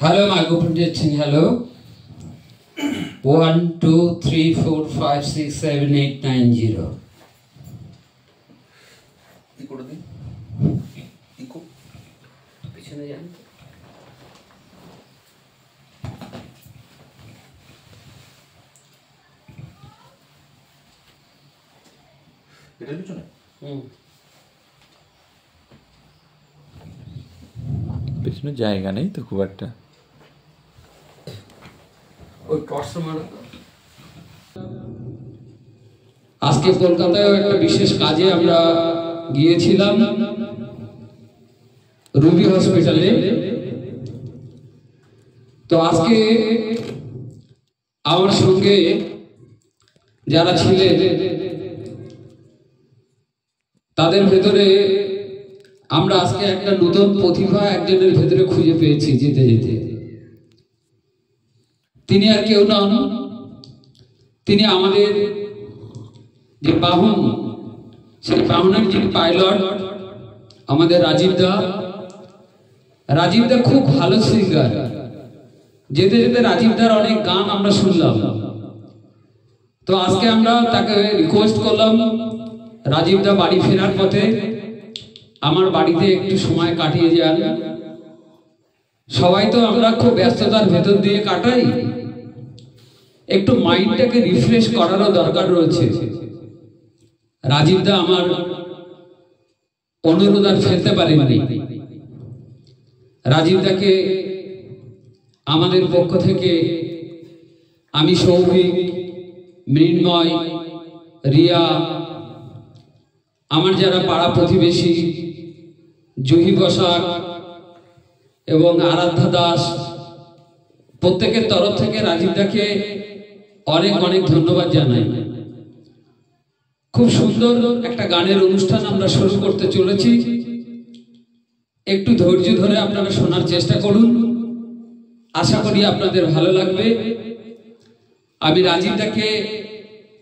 Hello, microphone testing. Hello. 1 2 3 4 5 6 7 8 9 0. পিছনে যান। এটার পিছনে পেছনে জায়গা নেই তো খুব একটা। আজকে কলকাতায় একটা বিশেষ কাজে আমরা গিয়েছিলাম রুবি হসপিটালে। তো আজকে আমার সঙ্গে যারা ছিলেন তাদের ভেতরে আমরা আজকে একটা নতুন প্রতিভা একজনের ভেতরে খুঁজে পেয়েছি যেতে যেতে। তিনি আর কেউ নন, তিনি আমাদের যে বাহন, সেই বাহনের যিনি পাইলট আমাদের রাজীব দা। রাজীব দা খুব ভালো সিঙ্গার। যেতে যেতে রাজীব দার অনেক গান আমরা শুনলাম। তো আজকে আমরা তাকে রিকোয়েস্ট করলাম, রাজীব দা বাড়ি ফেরার পথে আমার বাড়িতে একটু সময় কাটিয়ে যান। সবাই তো আমরা খুব ব্যস্ততার ভেতর দিয়ে কাটাই, একটু মাইন্ডটাকে রিফ্রেশ করারও দরকার রয়েছে। রাজীব দা আমার অনুরোধ আর ফেলতে পারেননি। রাজীব দাকে আমাদের পক্ষ থেকে আমি, সৌভিক, মৃন্ময়, রিয়া, আমার যারা পাড়া প্রতিবেশী জহি বসাক এবং আরাধ্যা দাস, প্রত্যেকের তরফ থেকে রাজীব দাকে অনেক অনেক ধন্যবাদ জানাই। খুব সুন্দর একটা গানের অনুষ্ঠান আমরা শুরু করতে চলেছি। একটু ধৈর্য ধরে আপনারা শোনার চেষ্টা করুন, আশা করি আপনাদের ভালো লাগবে। আমি রাজীব দাকে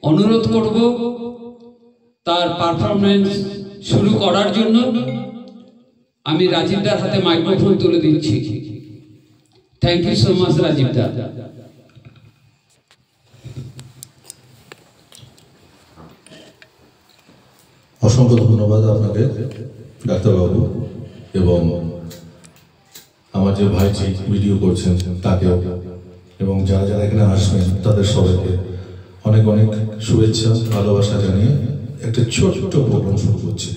অনুরোধ করব তার পারফরমেন্স শুরু করার জন্য। আমি রাজীব দার হাতে মাইক্রোফোন তুলে দিচ্ছি। Thank you so much Rajiv da. অসংখ্য ধন্যবাদ আপনাকে ডাক্তারবাবু, এবং আমার যে ভাইজি ভিডিও করছেন তাকেও, এবং যারা যারা এখানে আসবেন তাদের সবাইকে অনেক অনেক শুভেচ্ছা ভালোবাসা জানিয়ে একটা ছোট্ট প্রোগ্রাম শুরু করছি।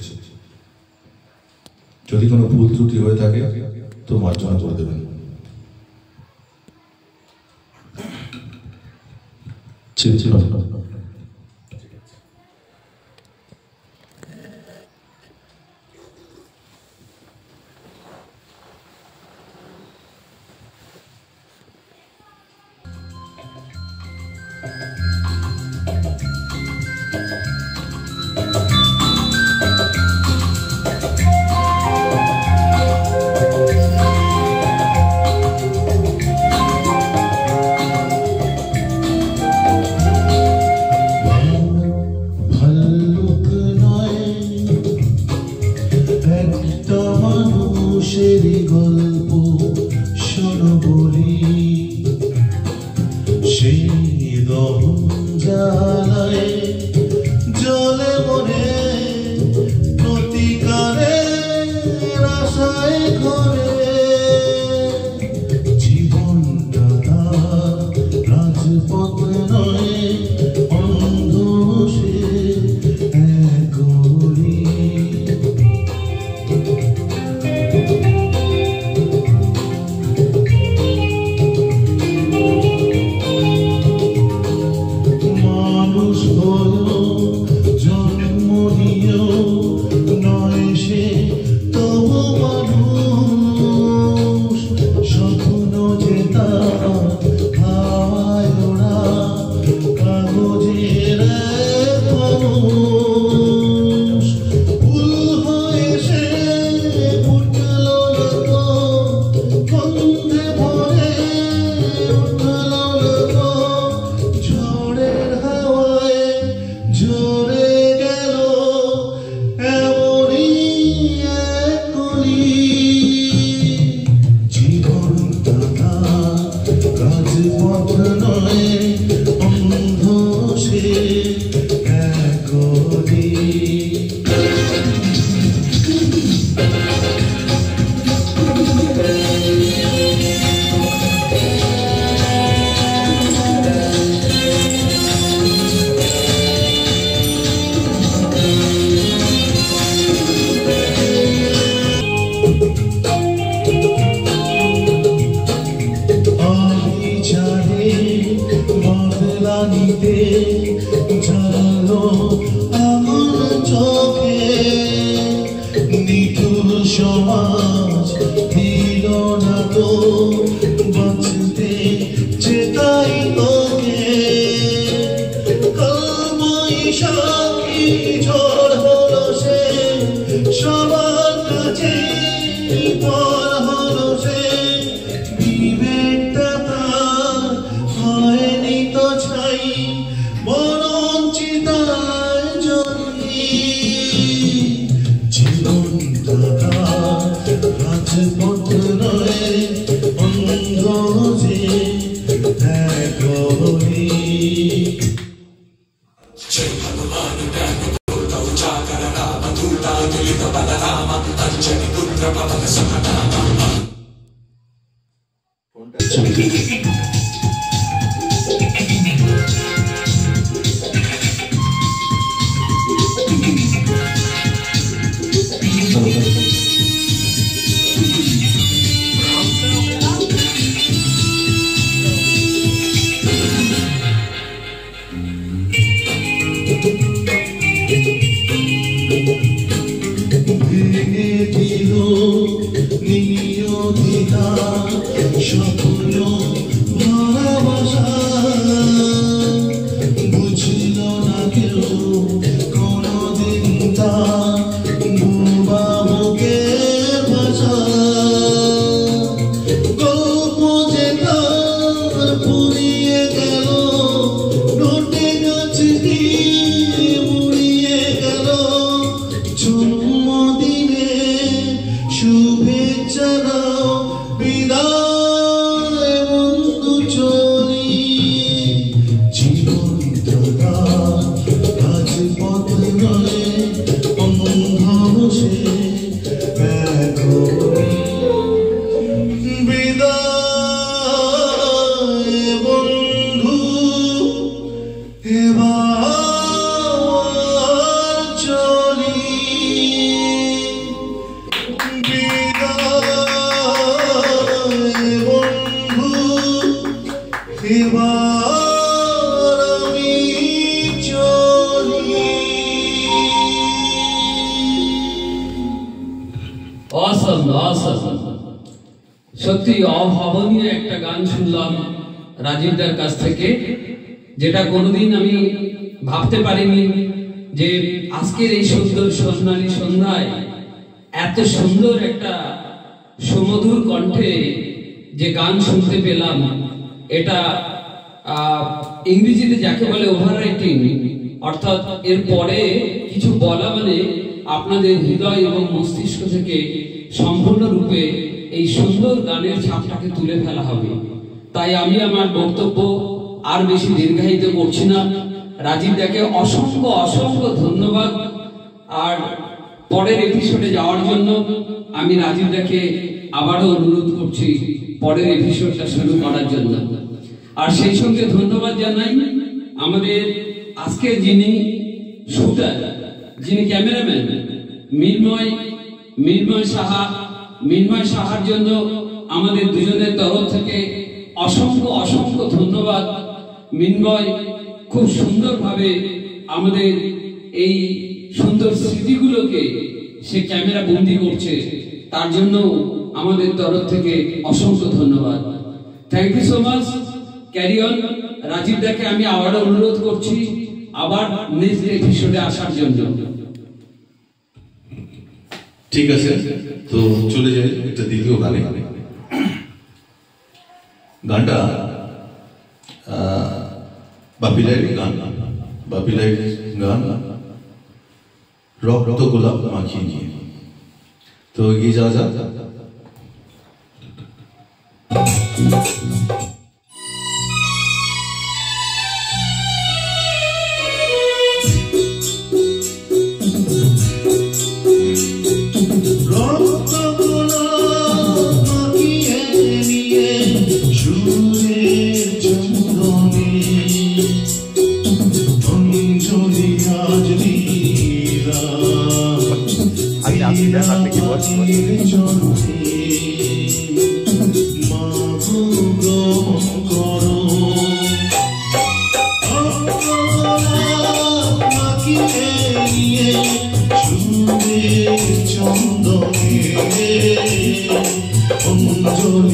যদি কোনো ভুল ত্রুটি হয়ে থাকে তো মার্জনা করে দেবেন। মতো বাঁচতে চেতাই ওকে কালবৈশাখী ঝড় হলো সে সবার কাছে পর হলো সে বিবেকটা তার হয়নি তো ছাই বরং চিতায় জ্বলি জীবনটা রাজপথ নয় অন্ধ যে এক হলি স্বপ্ন ভালোবাসা বুঝল না কেউ কোনদিন তা বুবা বুকের ভাষা গল্প যে তার পুড়িয়ে গেল নোটে গাছ দিয়ে মুড়িয়ে গেল জন্মদিনে শুভেচ্ছা দাও বিদায় বন্ধু চলি জীবনটা রাজপথ নয় অন্ধ সে এক হলি বিদায় বন্ধু এবার চলি সত্যি অভাবনীয় একটা গান শুনলাম রাজীবদার কাছ থেকে, যেটা কোনোদিন আমি ভাবতে পারিনি যে আজকের এই সুন্দর সোনালী সন্ধ্যায় এত সুন্দর একটা সুমধুর কণ্ঠে যে গান শুনতে পেলাম। এটা ইংরেজিতে যাকে বলে ওভার রাইটিং, অর্থাৎ এর পরে কিছু বলা মানে আপনাদের হৃদয় এবং মস্তিষ্ক থেকে সম্পূর্ণরূপে এই সুন্দর গানের ছাপটাকে তুলে ফেলা হবে। তাই আমি আমার বক্তব্য আর বেশি দীর্ঘায়িত করছি না। রাজীবদাকে অসংখ্য অসংখ্য ধন্যবাদ। আর পরের এপিসোডে যাওয়ার জন্য আমি রাজীবদাকে আবারও অনুরোধ করছি পরের এপিসোডটা শুরু করার জন্য। আর সেই সঙ্গে ধন্যবাদ জানাই আমাদের আজকের যিনি শুটার, যিনি ক্যামেরাম্যান মিন্ময় সাহার জন্য আমাদের দুজনের তরফ থেকে অসংখ্য অসংখ্য ধন্যবাদ। মিন্ময় খুব সুন্দরভাবে আমাদের এই সুন্দর স্মৃতিগুলোকে সে ক্যামেরা বন্দি করছে, তার জন্য আমাদের তরফ থেকে অসংখ্য ধন্যবাদ। Thank you so much. Carry on. রাজীবদাকে আমি আবারও অনুরোধ করছি আবার নেক্সট এপিসোডে আসার জন্য। ঠিক আছে, তো চলে যাই একটা দ্বিতীয় গানে। গানটা বাপিলাইয়ের গান রক্ত গোলাপ মাখিয়ে নিয়ে। তো এগিয়ে যাওয়া যাক। Go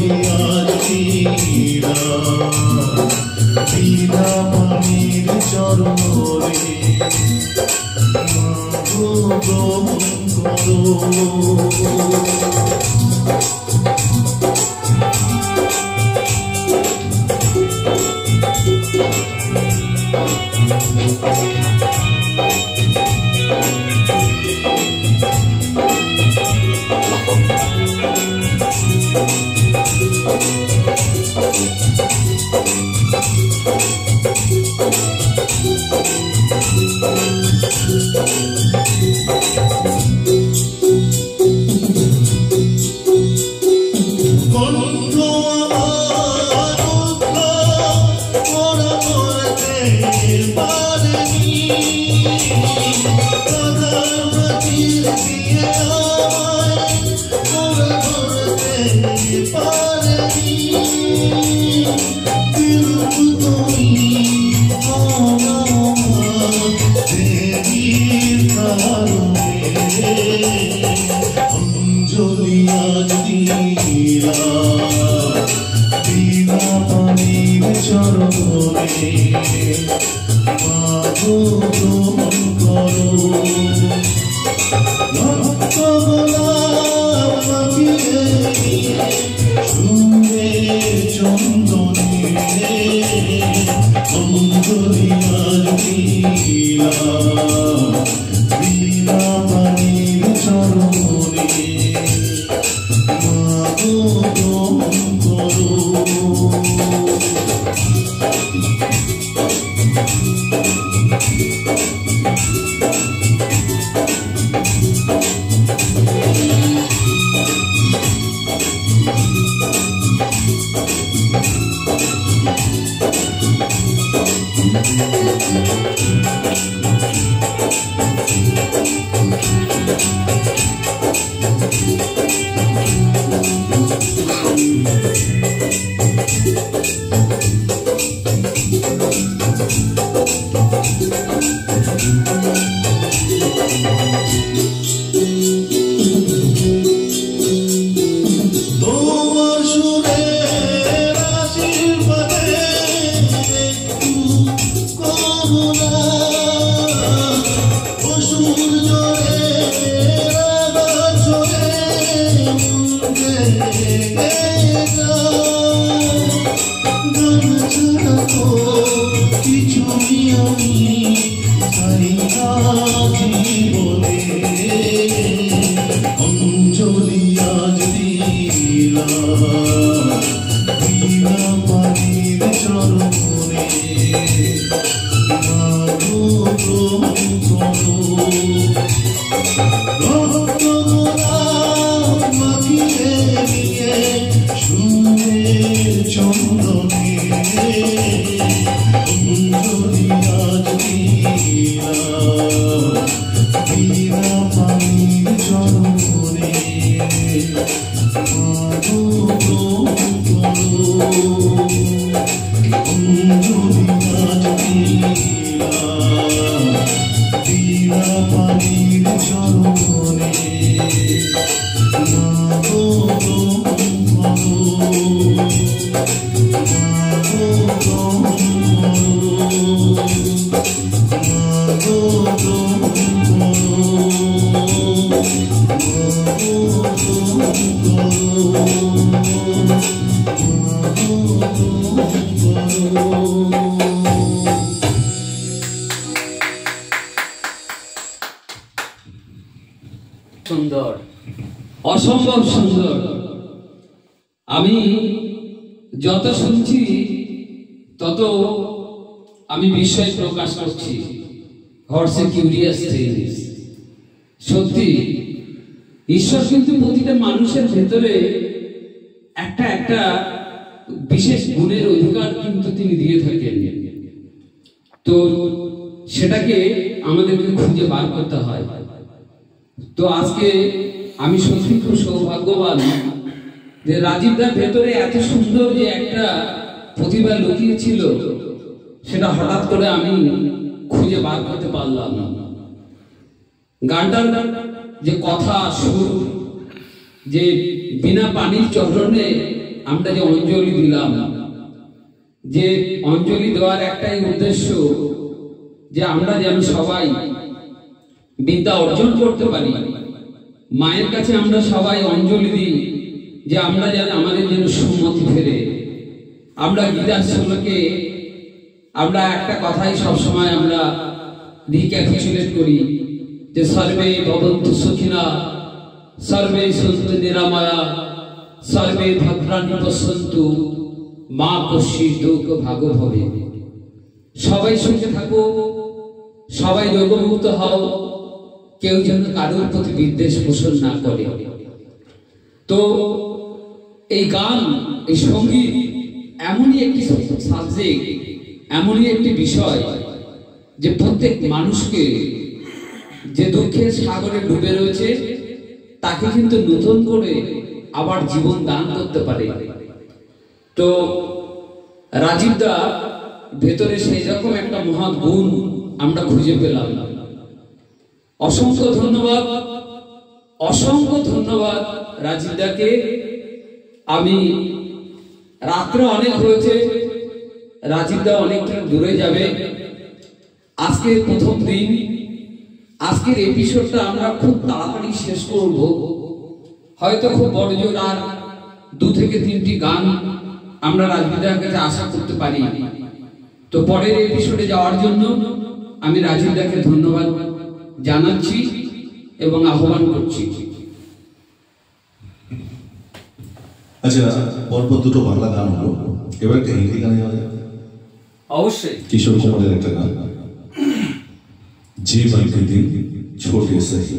বিনা পানির চরণে মাগো গ্রহণ করো। সুন্দর, অসম্ভব সুন্দর। আমি যত শুনছি তত আমি বিস্ময় প্রকাশ করছি। হর্সে কিউরিয়াস থিংস। সত্যি ঈশ্বর কিন্তু প্রতিটা মানুষের ভেতরে একটা একটা বিশেষ গুণের অধিকার কিন্তু তিনি দিয়ে থাকেন। তো সেটাকে আমাদেরকে খুঁজে বার করতে হয়। তো আজকে আমি সত্যি খুব সৌভাগ্যবান যে রাজীবদার ভেতরে এত সুন্দর যে একটা প্রতিভা লুকিয়ে ছিল, সেটা হঠাৎ করে আমি খুঁজে বার করতে পারলাম। গানটার যে কথা, সুর, যে বিনা পানির চরণে আমরা যে অঞ্জলি দিলাম, যে অঞ্জলি দেওয়ার একটাই উদ্দেশ্য যে আমরা যেন সবাই বিদ্যা অর্জন করতে পারি। মায়ের কাছে আমরা সবাই অঞ্জলি দিই যে আমরা যেন আমাদের যেন সুমতি ফেরে। আমরা গীতার শ্লোকে আমরা একটা কথাই সবসময় আমরা রিক্যাপিচুলেট করি যে সর্বে ভবন্তু সুখিনা, সর্বে সন্তু নিরাময়া, সর্বে ভদ্রাণি পশ্যন্তু, মা কশ্চিৎ দুঃখ ভাগ ভবে। সবাই সুখে থাকো, সবাই রোগমুক্ত হও, কেউ যেন কারোর প্রতি বিদ্বেষ পোষণ না করে। তো এই গান, এই সঙ্গীত এমনই একটি সাবজেক্ট, এমনই একটি বিষয় যে প্রত্যেক মানুষকে যে দুঃখের সাগরে ডুবে রয়েছে তাকে কিন্তু নতুন করে আবার জীবন দান করতে পারে। তো রাজীব দা ভেতরে সেই রকম একটা মহৎ গুণ আমরা খুঁজে পেলাম। অসংখ্য ধন্যবাদ, অসংখ্য ধন্যবাদ রাজীব দাকে। আমি রাত্রে অনেক হয়েছে, রাজীব দা অনেকটা দূরে যাবে। আজকে প্রথম দিন, আজকের এপিসোডটা আমরা খুব তাড়াতাড়ি শেষ করব। হয়তো খুব বড় জোর আর 2 থেকে 3টি গান আমরা রাজীব দার কাছে আশা করতে পারি। তো পরের এপিসোডে যাওয়ার জন্য আমি রাজীব দাকে ধন্যবাদ জানাচ্ছি এবং আহ্বান করছি। আচ্ছা, পরপর দুটো বাংলা গান হলো, এবার একটা হিন্দি গান গাওয়া যায়? অবশ্যই। কিশোর কুমারের একটা গান, জীবন के दिन छोटे सही।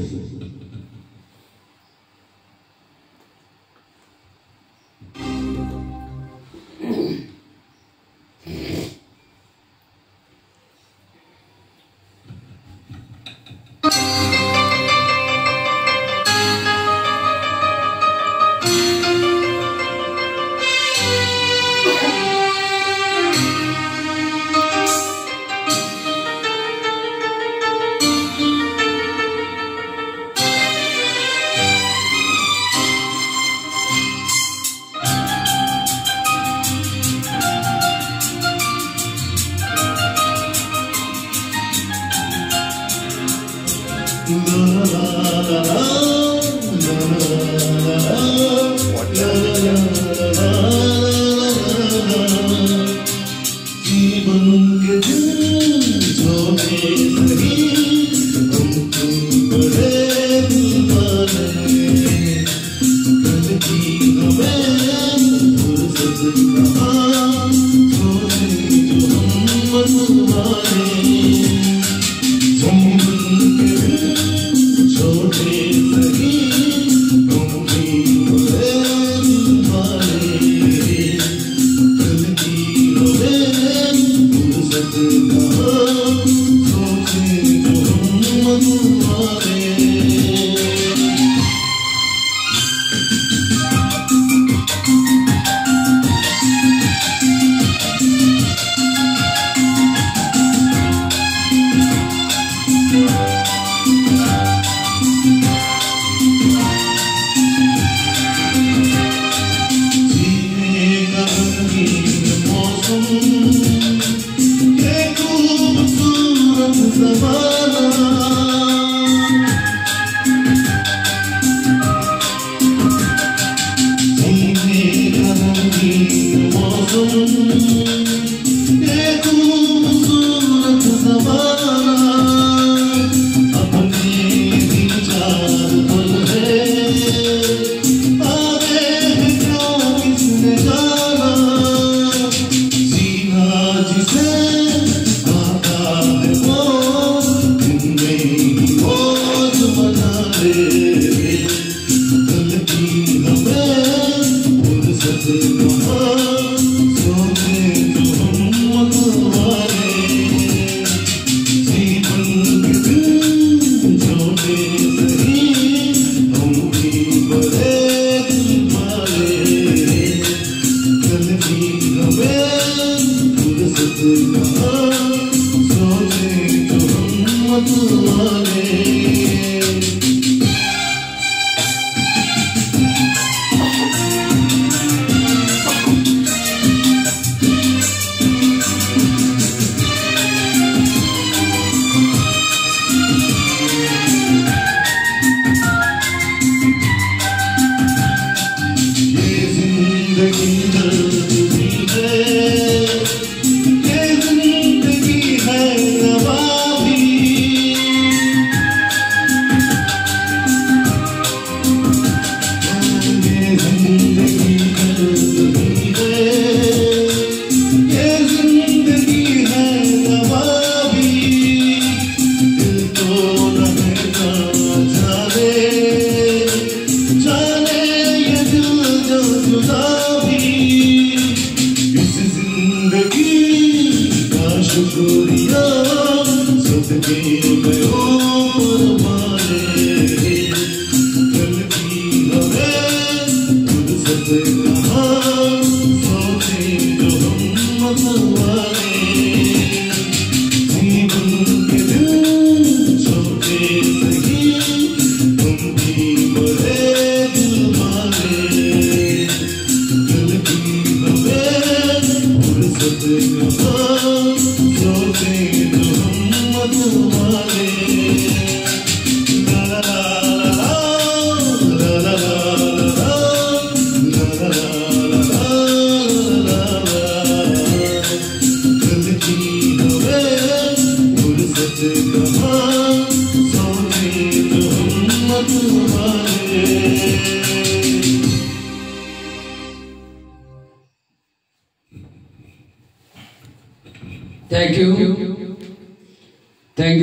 Thank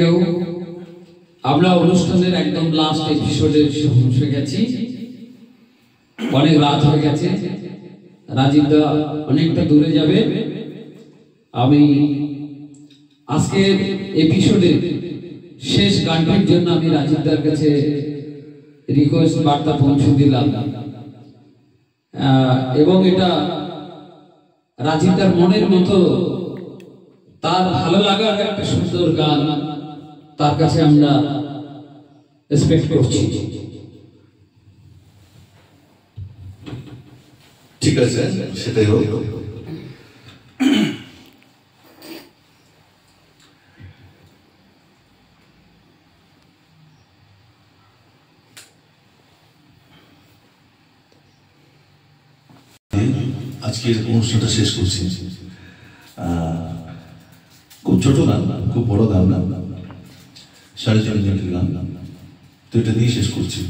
you. আমরা অনুষ্ঠানের একদম লাস্ট এপিসোডে পৌঁছে গেছি, অনেক রাত হয়ে গেছে, রাজীব দা অনেকটা দূরে যাবে। আমি আজকের এপিসোডে শেষ গানটির জন্য আমি রাজীব দার কাছে রিকোয়েস্ট বার্তা পৌঁছে দিলাম, এবং এটা রাজীব দার মনের মতো তার ভালো লাগার একটা সুন্দর গান তার কাছে আমরা এক্সপেক্ট করছি। ঠিক আছে, সেটাই হোক। আজকের অনুষ্ঠানটা শেষ করছি। খুব ছোট গান, খুব বড় গান না, 3.5 মিনিটের গান, তো এটা দিয়ে শেষ করছি।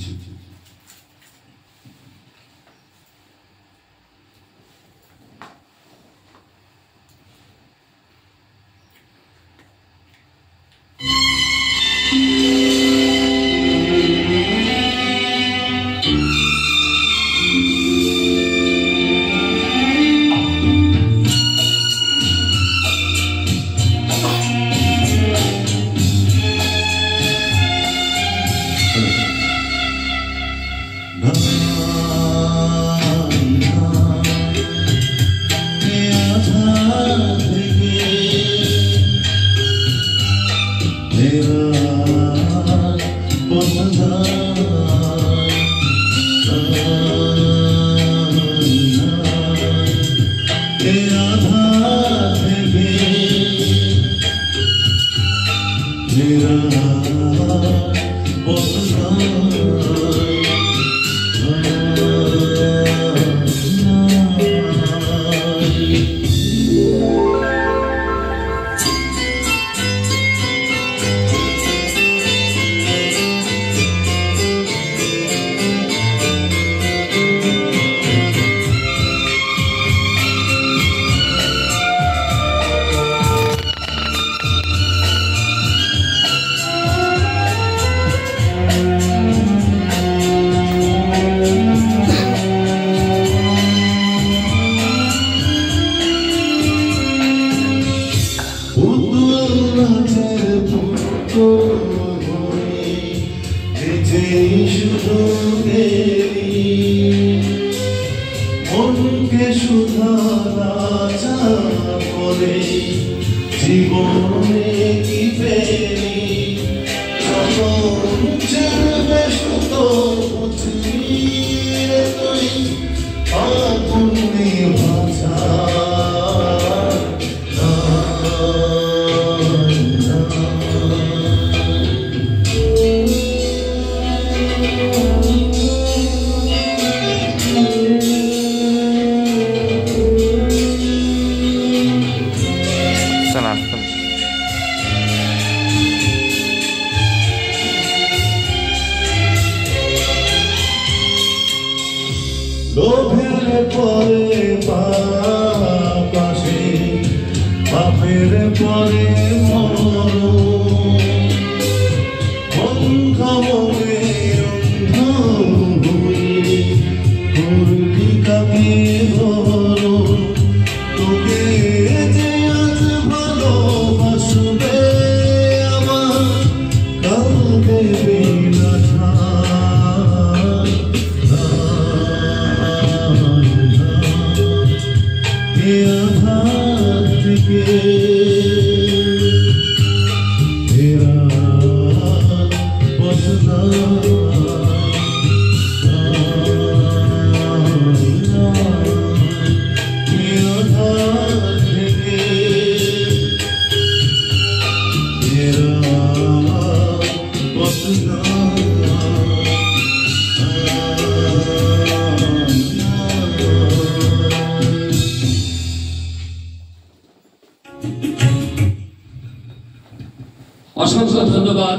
অসংখ্য ধন্যবাদ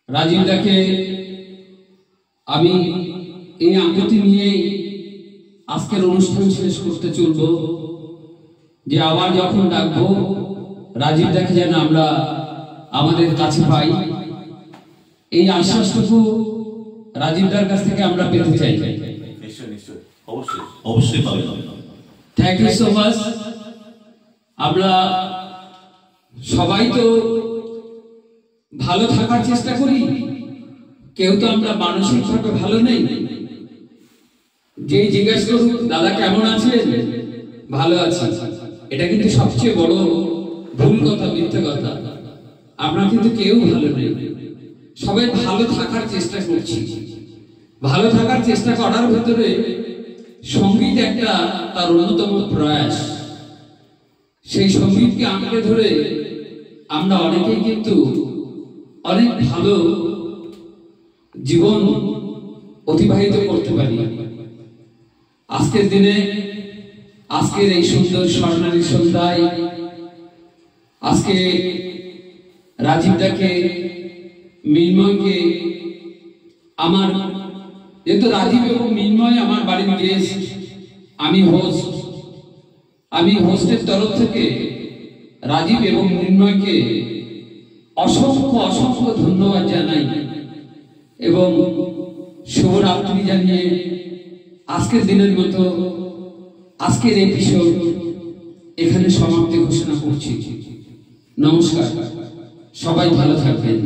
রাজীব দাকে। আমি এই আকুতি নিয়েই আজকের অনুষ্ঠান শেষ করতে চলব। যে আবার যখন ডাকবো রাজীব দাকে যেন আমরা আমাদের কাছে পাই, এই আশ্বাসটুকু রাজীব দার কাছ থেকে আমরা পেতে চাই। নিশ্চয় নিশ্চয়, অবশ্যই অবশ্যই পাবেন। Thank you so much. আমরা সবাই তো ভালো থাকার চেষ্টা করি, কেউ তো আমরা মানসিকভাবে ভালো নেই। যে জিজ্ঞেস করুক দাদা কেমন আছেন, ভালো আছি, এটা কিন্তু সবচেয়ে বড় ভুল কথা, মিথ্যে কথা। আমরা কিন্তু কেউ ভালো নেই, সবাই ভালো থাকার চেষ্টা করছি। ভালো থাকার চেষ্টা করার ভিতরে সঙ্গীত একটা তার অন্যতম প্রয়াস। সেই সঙ্গীতকে আঁকড়ে ধরে আমরা অনেকেই কিন্তু অনেক ভালো জীবন অতিবাহিত করতে পারি। আজকের দিনে, আজকের এই সুন্দর স্বর্ণালী সন্ধ্যায় আজকে রাজীব দাকে, মিন্ময়কে, আমার যেহেতু রাজীব এবং মিন্ময় আমার বাড়ির গেস্ট, আমি হোস্টের তরফ থেকে রাজীব এবং মিন্ময়কে অসংখ্য অসংখ্য ধন্যবাদ জানাই এবং শুভরাত্রি জানিয়ে আজকের দিনের মতো আজকের এপিসোড এখানে সমাপ্তি ঘোষণা করছি। নমস্কার, সবাই ভালো থাকবেন।